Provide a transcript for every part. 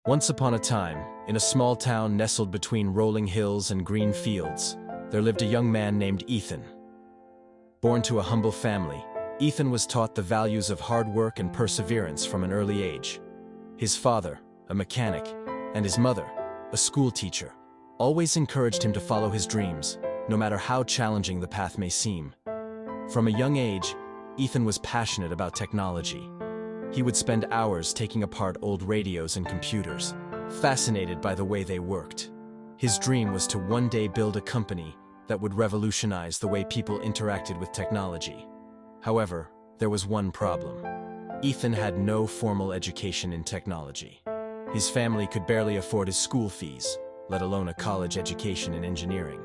Once upon a time, in a small town nestled between rolling hills and green fields, there lived a young man named Ethan. Born to a humble family, Ethan was taught the values of hard work and perseverance from an early age. His father, a mechanic, and his mother, a school teacher, always encouraged him to follow his dreams, no matter how challenging the path may seem. From a young age, Ethan was passionate about technology. He would spend hours taking apart old radios and computers, fascinated by the way they worked. His dream was to one day build a company that would revolutionize the way people interacted with technology. However, there was one problem. Ethan had no formal education in technology. His family could barely afford his school fees, let alone a college education in engineering.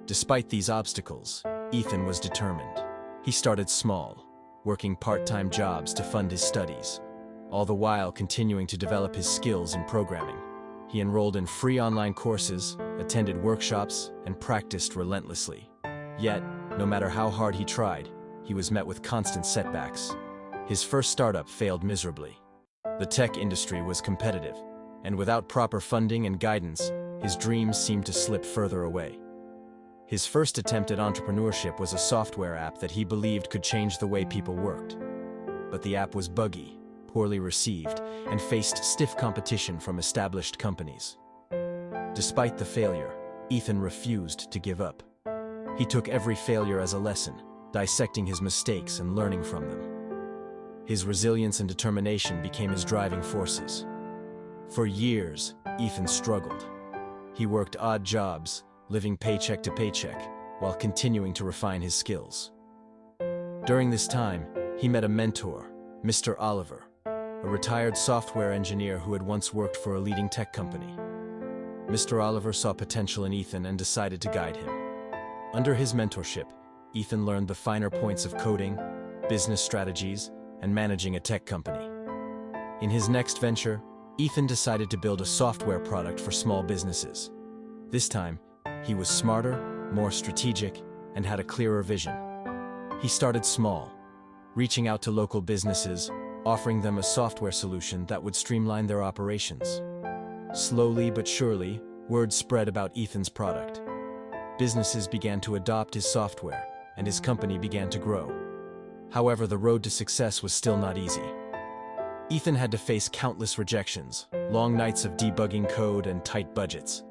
Despite these obstacles, Ethan was determined. He started small, working part-time jobs to fund his studies, all the while continuing to develop his skills in programming. He enrolled in free online courses, attended workshops, and practiced relentlessly. Yet, no matter how hard he tried, he was met with constant setbacks. His first startup failed miserably. The tech industry was competitive, and without proper funding and guidance, his dreams seemed to slip further away. His first attempt at entrepreneurship was a software app that he believed could change the way people worked. But the app was buggy, poorly received, and faced stiff competition from established companies. Despite the failure, Ethan refused to give up. He took every failure as a lesson, dissecting his mistakes and learning from them. His resilience and determination became his driving forces. For years, Ethan struggled. He worked odd jobs, living paycheck to paycheck, while continuing to refine his skills. During this time, he met a mentor, Mr. Oliver, a retired software engineer who had once worked for a leading tech company. Mr. Oliver saw potential in Ethan and decided to guide him. Under his mentorship, Ethan learned the finer points of coding, business strategies, and managing a tech company. In his next venture, Ethan decided to build a software product for small businesses. This time, he was smarter, more strategic, and had a clearer vision. He started small, reaching out to local businesses, offering them a software solution that would streamline their operations. Slowly but surely, word spread about Ethan's product. Businesses began to adopt his software, and his company began to grow. However, the road to success was still not easy. Ethan had to face countless rejections, long nights of debugging code, and tight budgets.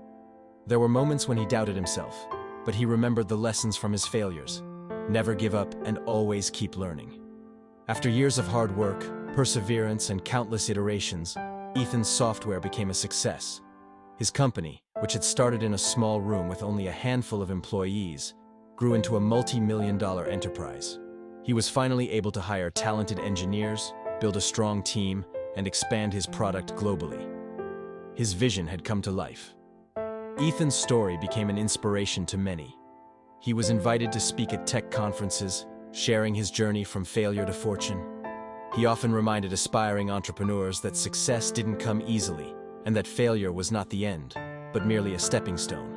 There were moments when he doubted himself, but he remembered the lessons from his failures. Never give up and always keep learning. After years of hard work, perseverance, and countless iterations, Ethan's software became a success. His company, which had started in a small room with only a handful of employees, grew into a multi-million-dollar enterprise. He was finally able to hire talented engineers, build a strong team, and expand his product globally. His vision had come to life. Ethan's story became an inspiration to many. He was invited to speak at tech conferences, sharing his journey from failure to fortune. He often reminded aspiring entrepreneurs that success didn't come easily, and that failure was not the end, but merely a stepping stone.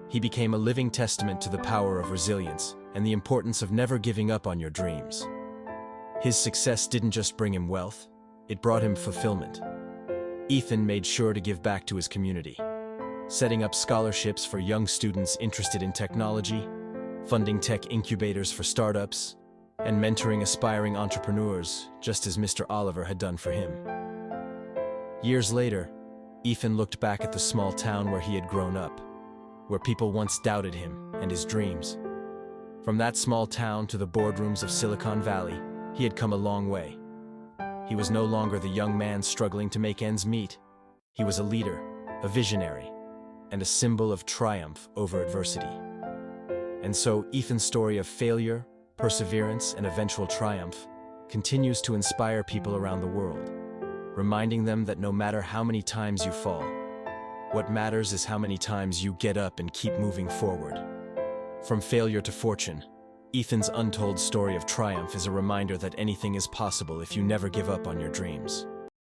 He became a living testament to the power of resilience and the importance of never giving up on your dreams. His success didn't just bring him wealth, it brought him fulfillment. Ethan made sure to give back to his community, setting up scholarships for young students interested in technology, funding tech incubators for startups, and mentoring aspiring entrepreneurs, just as Mr. Oliver had done for him. Years later, Ethan looked back at the small town where he had grown up, where people once doubted him and his dreams. From that small town to the boardrooms of Silicon Valley, he had come a long way. He was no longer the young man struggling to make ends meet. He was a leader, a visionary, and a symbol of triumph over adversity. And so Ethan's story of failure, perseverance, and eventual triumph continues to inspire people around the world, reminding them that no matter how many times you fall, what matters is how many times you get up and keep moving forward. From failure to fortune, Ethan's untold story of triumph is a reminder that anything is possible if you never give up on your dreams.